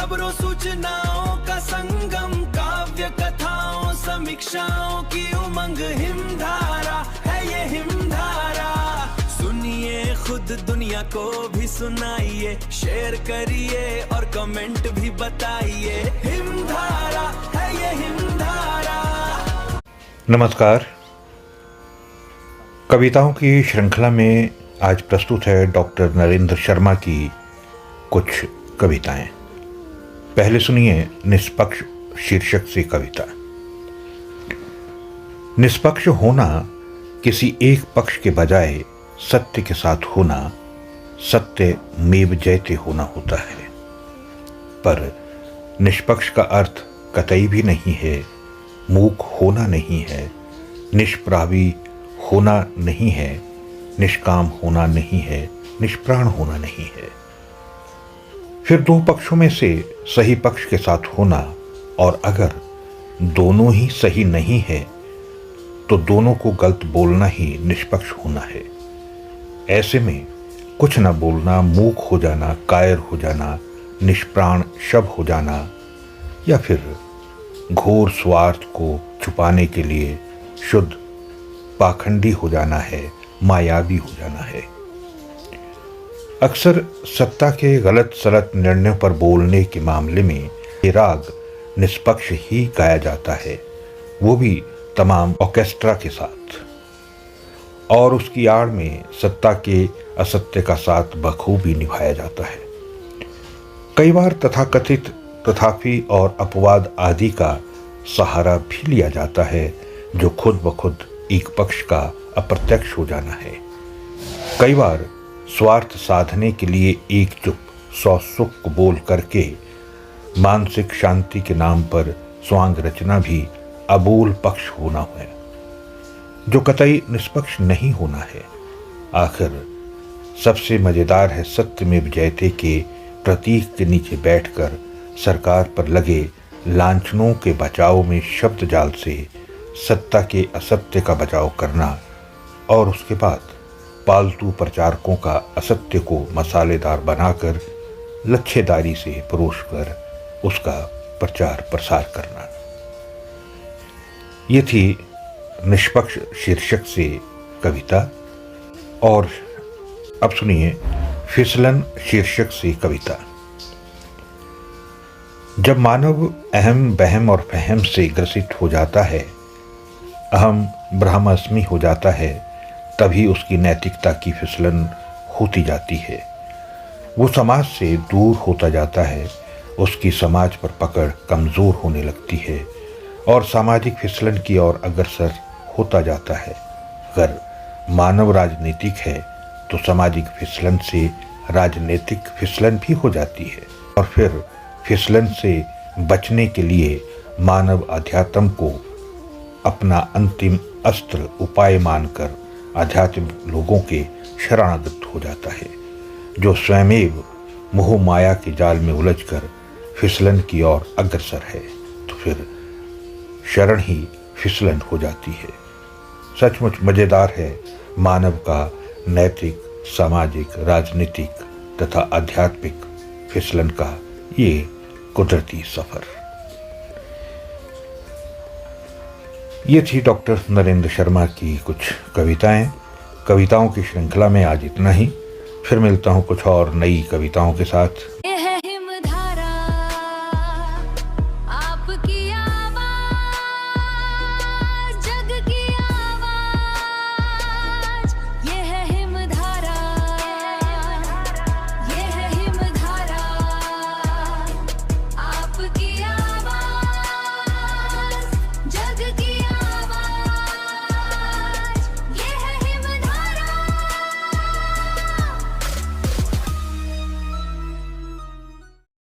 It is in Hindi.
खबरों सूचनाओं का संगम, काव्य कथाओं समीक्षाओं की उमंग, हिमधारा है ये हिमधारा। सुनिए खुद दुनिया को भी सुनाइए, शेयर करिए और कमेंट भी बताइए। हिमधारा है ये हिमधारा। नमस्कार। कविताओं की श्रृंखला में आज प्रस्तुत है डॉक्टर नरेंद्र शर्मा की कुछ कविताएं। पहले सुनिए निष्पक्ष शीर्षक से कविता। निष्पक्ष होना किसी एक पक्ष के बजाय सत्य के साथ होना, सत्य मेव जयते होना होता है। पर निष्पक्ष का अर्थ कतई भी नहीं है मूक होना नहीं है, निष्प्रावी होना नहीं है, निष्काम होना नहीं है, निष्प्राण होना नहीं है। फिर दो पक्षों में से सही पक्ष के साथ होना, और अगर दोनों ही सही नहीं है तो दोनों को गलत बोलना ही निष्पक्ष होना है। ऐसे में कुछ न बोलना, मूक हो जाना, कायर हो जाना, निष्प्राण शव हो जाना, या फिर घोर स्वार्थ को छुपाने के लिए शुद्ध पाखंडी हो जाना है, मायावी हो जाना है। अक्सर सत्ता के गलत सलत निर्णयों पर बोलने के मामले में ये राग निष्पक्ष ही गाया जाता है, वो भी तमाम ऑर्केस्ट्रा के साथ, और उसकी आड़ में सत्ता के असत्य का साथ बखूबी निभाया जाता है। कई बार तथाकथित तथापि और अपवाद आदि का सहारा भी लिया जाता है, जो खुद ब खुद एक पक्ष का अप्रत्यक्ष हो जाना है। कई बार स्वार्थ साधने के लिए एक चुप सौ सुख बोल करके मानसिक शांति के नाम पर स्वांग रचना भी अबोल पक्ष होना है, जो कतई निष्पक्ष नहीं होना है। आखिर सबसे मजेदार है सत्य में जयते के प्रतीक के नीचे बैठकर सरकार पर लगे लांछनों के बचाव में शब्द जाल से सत्ता के असत्य का बचाव करना, और उसके बाद पालतू प्रचारकों का असत्य को मसालेदार बनाकर लच्छेदारी से परोसकर उसका प्रचार प्रसार करना। ये थी निष्पक्ष शीर्षक से कविता। और अब सुनिए फिसलन शीर्षक से कविता। जब मानव अहम बहम और फहम से ग्रसित हो जाता है, अहम ब्रह्मास्मि हो जाता है, तभी उसकी नैतिकता की फिसलन होती जाती है। वो समाज से दूर होता जाता है, उसकी समाज पर पकड़ कमज़ोर होने लगती है और सामाजिक फिसलन की ओर अग्रसर होता जाता है। अगर मानव राजनीतिक है तो सामाजिक फिसलन से राजनीतिक फिसलन भी हो जाती है, और फिर फिसलन से बचने के लिए मानव अध्यात्म को अपना अंतिम अस्त्र उपाय मानकर आध्यात्मिक लोगों के शरणागत हो जाता है, जो स्वयमेव मोह माया के जाल में उलझकर फिसलन की ओर अग्रसर है। तो फिर शरण ही फिसलन हो जाती है। सचमुच मजेदार है मानव का नैतिक, सामाजिक, राजनीतिक तथा आध्यात्मिक फिसलन का ये कुदरती सफर। ये थी डॉक्टर नरेंद्र शर्मा की कुछ कविताएं। कविताओं की श्रृंखला में आज इतना ही। फिर मिलता हूं कुछ और नई कविताओं के साथ।